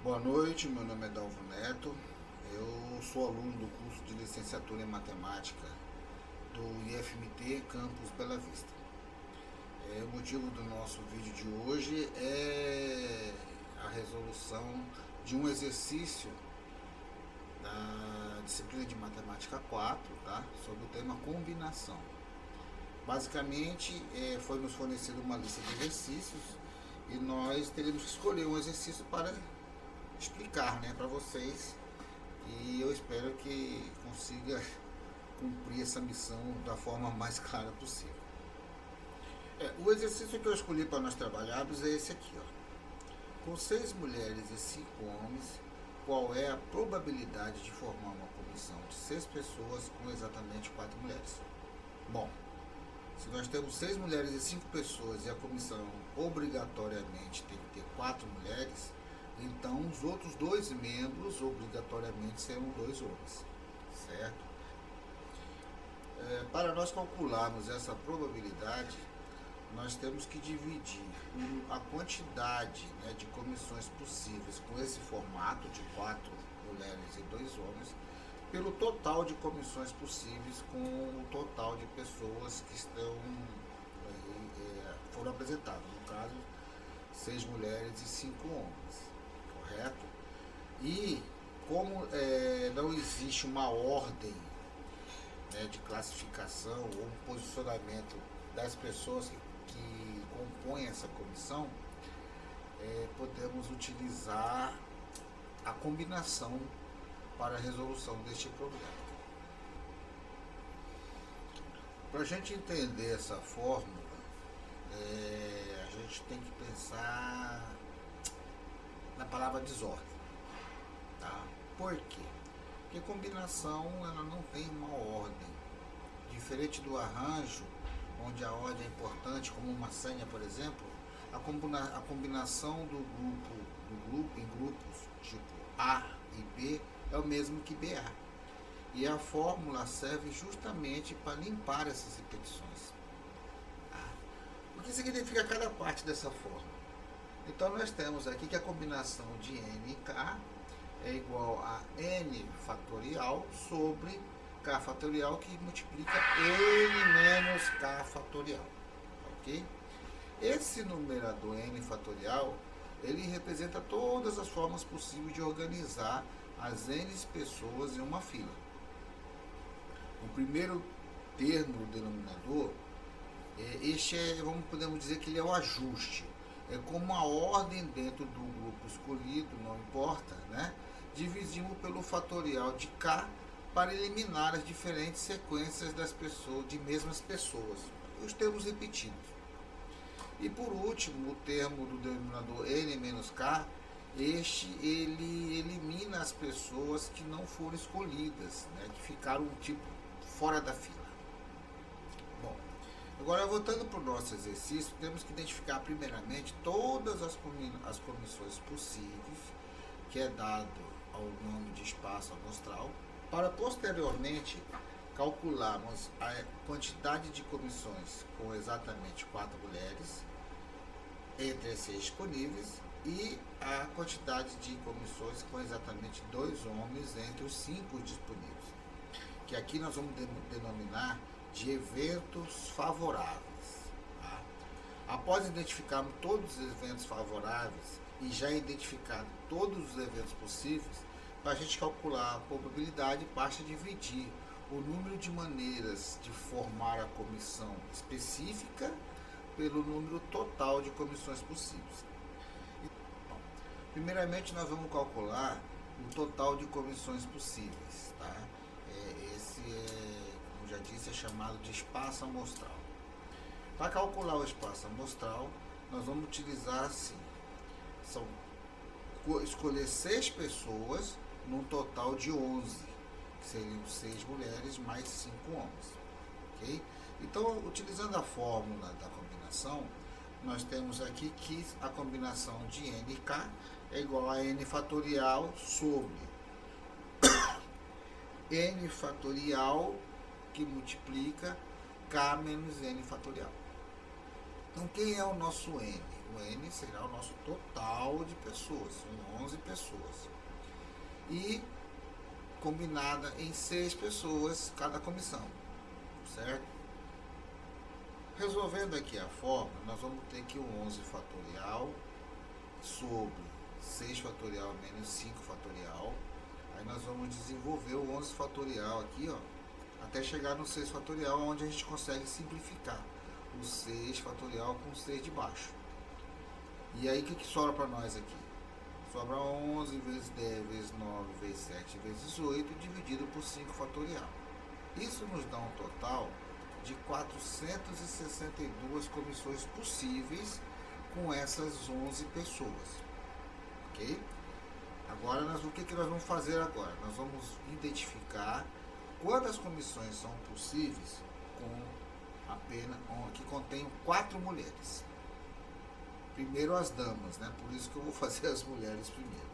Boa noite, meu nome é Dalvo Neto. Eu sou aluno do curso de licenciatura em matemática do IFMT Campus Bela Vista. O motivo do nosso vídeo de hoje é a resolução de um exercício da disciplina de matemática 4, tá? Sobre o tema combinação. Basicamente, foi nos fornecido uma lista de exercícios e nós teríamos que escolher um exercício para explicar, né, para vocês, e eu espero que consiga cumprir essa missão da forma mais clara possível. O exercício que eu escolhi para nós trabalharmos é esse aqui, ó. Com 6 mulheres e 5 homens, qual é a probabilidade de formar uma comissão de 6 pessoas com exatamente 4 mulheres? Bom, se nós temos 6 mulheres e 5 pessoas e a comissão obrigatoriamente tem que ter 4 mulheres, então os outros 2 membros obrigatoriamente serão 2 homens, certo? Para nós calcularmos essa probabilidade, nós temos que dividir a quantidade, né, de comissões possíveis com esse formato de 4 mulheres e 2 homens pelo total de comissões possíveis com o total de pessoas que estão foram apresentadas. No caso, 6 mulheres e 5 homens, correto? E como não existe uma ordem, né, de classificação ou um posicionamento das pessoas que compõem essa comissão, podemos utilizar a combinação para a resolução deste problema. Para a gente entender essa fórmula, a gente tem que pensar na palavra desordem, tá? Por quê? Porque combinação ela não tem uma ordem. Diferente do arranjo, onde a ordem é importante, como uma senha, por exemplo, a combinação do grupo em grupos tipo A e B é o mesmo que BA. E a fórmula serve justamente para limpar essas repetições. Tá? O que significa cada parte dessa fórmula? Então nós temos aqui que a combinação de N e K é igual a N fatorial sobre K fatorial, que multiplica N menos K fatorial. Ok? Esse numerador N fatorial, ele representa todas as formas possíveis de organizar as N pessoas em uma fila. O primeiro termo do denominador, podemos dizer que ele é o ajuste. É como a ordem dentro do grupo escolhido, não importa, né? Dividimos pelo fatorial de K para eliminar as diferentes sequências das pessoas, de mesmas pessoas, os termos repetidos. E por último, o termo do denominador N menos K, ele elimina as pessoas que não foram escolhidas, né, que ficaram tipo fora da fila. Bom, agora voltando para o nosso exercício, temos que identificar primeiramente todas as comissões possíveis, que é dado ao nome de espaço amostral, para posteriormente calcularmos a quantidade de comissões com exatamente 4 mulheres entre as 6 disponíveis e a quantidade de comissões com exatamente 2 homens entre os 5 disponíveis, que aqui nós vamos denominar de eventos favoráveis. Tá? Após identificarmos todos os eventos favoráveis e já identificado todos os eventos possíveis, para a gente calcular a probabilidade, basta dividir o número de maneiras de formar a comissão específica pelo número total de comissões possíveis. Então, primeiramente, nós vamos calcular o total de comissões possíveis. Tá? Esse, como já disse, é chamado de espaço amostral. Para calcular o espaço amostral, nós vamos utilizar assim, escolher 6 pessoas num total de 11, que seriam 6 mulheres mais 5 homens. Okay? Então, utilizando a fórmula da combinação, nós temos aqui que a combinação de N e K é igual a N fatorial sobre N fatorial, que multiplica K menos N fatorial. Então, quem é o nosso N? O N será o nosso total de pessoas, são 11 pessoas. E combinada em 6 pessoas cada comissão, certo? Resolvendo aqui a fórmula, nós vamos ter que o 11 fatorial sobre 6 fatorial menos 5 fatorial. Aí nós vamos desenvolver o 11 fatorial aqui, ó, até chegar no 6 fatorial, onde a gente consegue simplificar o 6 fatorial com o 6 de baixo. E aí o que sobra para nós aqui? Sobra 11 vezes 10 vezes 9 vezes 7 vezes 8 dividido por 5 fatorial. Isso nos dá um total de 462 comissões possíveis com essas 11 pessoas. Ok? Agora, o que nós vamos fazer agora? Nós vamos identificar quantas comissões são possíveis com apenas que contenham 4 mulheres. Primeiro as damas, né? Por isso que eu vou fazer as mulheres primeiro.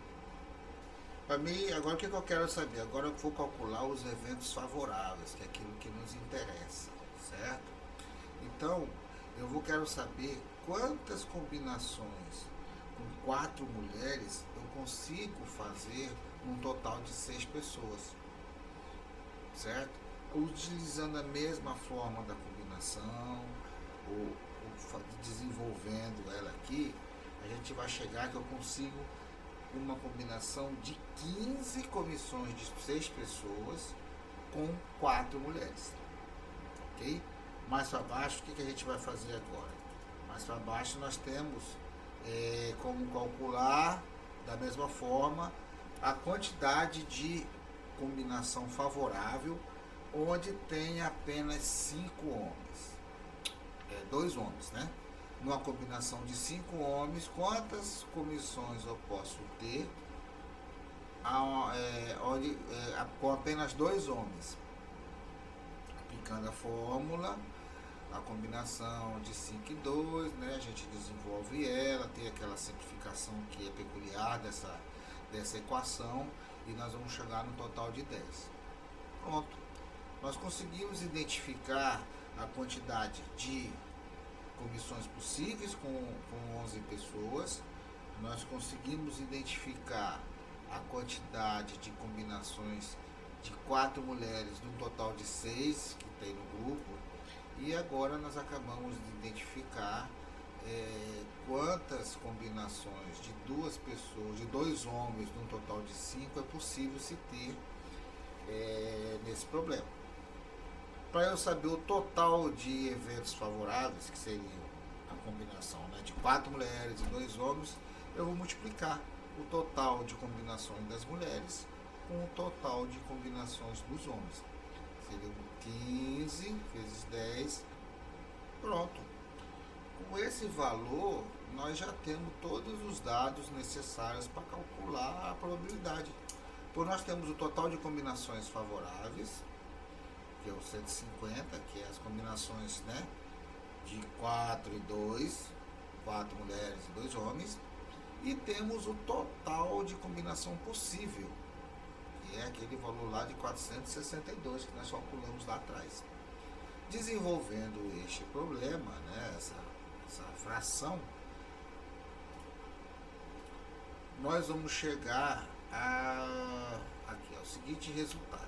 Para mim, agora o que eu quero saber? Agora eu vou calcular os eventos favoráveis, que é aquilo que nos interessa, certo? Então, quero saber quantas combinações com 4 mulheres eu consigo fazer num total de 6 pessoas, certo? Utilizando a mesma forma da combinação, ou desenvolvendo ela aqui, a gente vai chegar que eu consigo uma combinação de 15 comissões de 6 pessoas com 4 mulheres, ok? Mais para baixo, o que a gente vai fazer agora? Mais para baixo nós temos como calcular da mesma forma a quantidade de combinação favorável onde tem apenas 5 homens, 2 homens, né? Numa combinação de 5 homens, quantas comissões eu posso ter com apenas 2 homens? Aplicando a fórmula, a combinação de 5 e 2, né? A gente desenvolve ela, tem aquela simplificação que é peculiar dessa equação, e nós vamos chegar no total de 10. Pronto. Nós conseguimos identificar a quantidade de comissões possíveis com 11 pessoas. Nós conseguimos identificar a quantidade de combinações de 4 mulheres num total de 6 que tem no grupo. E agora nós acabamos de identificar quantas combinações de 2 pessoas, de 2 homens num total de 5 é possível se ter nesse problema. Para eu saber o total de eventos favoráveis, que seria a combinação, né, de 4 mulheres e 2 homens, eu vou multiplicar o total de combinações das mulheres com o total de combinações dos homens. Seria 15 vezes 10. Pronto. Com esse valor, nós já temos todos os dados necessários para calcular a probabilidade. Pois nós temos o total de combinações favoráveis, que é o 150, que é as combinações, né, de 4 e 2, 4 mulheres e 2 homens, e temos o total de combinação possível, que é aquele valor lá de 462 que nós calculamos lá atrás. Desenvolvendo este problema, né, essa fração, nós vamos chegar aqui ao seguinte resultado.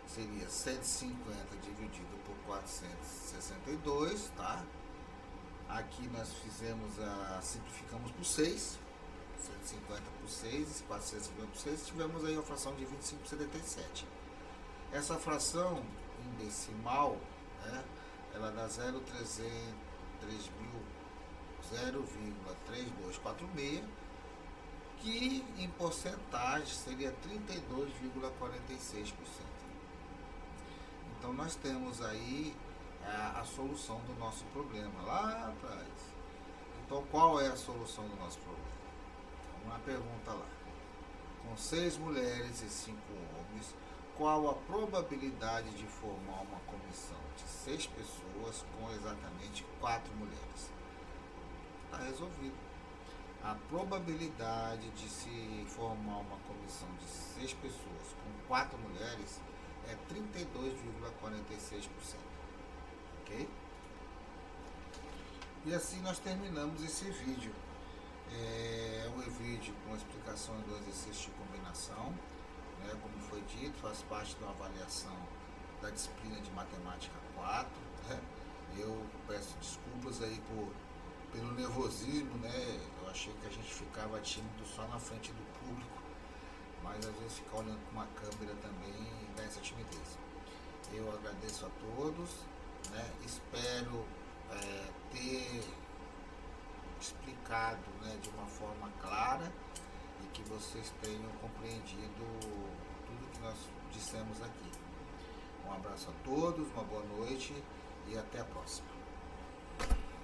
Seria 150 dividido por 462, tá? Aqui nós simplificamos por 6, 150 por 6, 450 por 6, tivemos aí a fração de 25,77. Essa fração em decimal, né, ela dá 0,3246, que em porcentagem seria 32,46%. Então nós temos aí a solução do nosso problema lá atrás. Então qual é a solução do nosso problema? Uma pergunta lá. Com 6 mulheres e 5 homens, qual a probabilidade de formar uma comissão de 6 pessoas com exatamente 4 mulheres? Está resolvido. A probabilidade de se formar uma comissão de 6 pessoas com 4 mulheres é 32,46%. Ok? E assim nós terminamos esse vídeo. É um vídeo com explicações do exercício de combinação, né? Como foi dito, faz parte de uma avaliação da disciplina de matemática 4, né? Eu peço desculpas aí pelo nervosismo, né? Eu achei que a gente ficava tímido só na frente do público, mas às vezes ficar olhando para uma câmera também dá essa timidez. Eu agradeço a todos, né? Espero ter explicado, né, de uma forma clara e que vocês tenham compreendido tudo que nós dissemos aqui. Um abraço a todos, uma boa noite e até a próxima.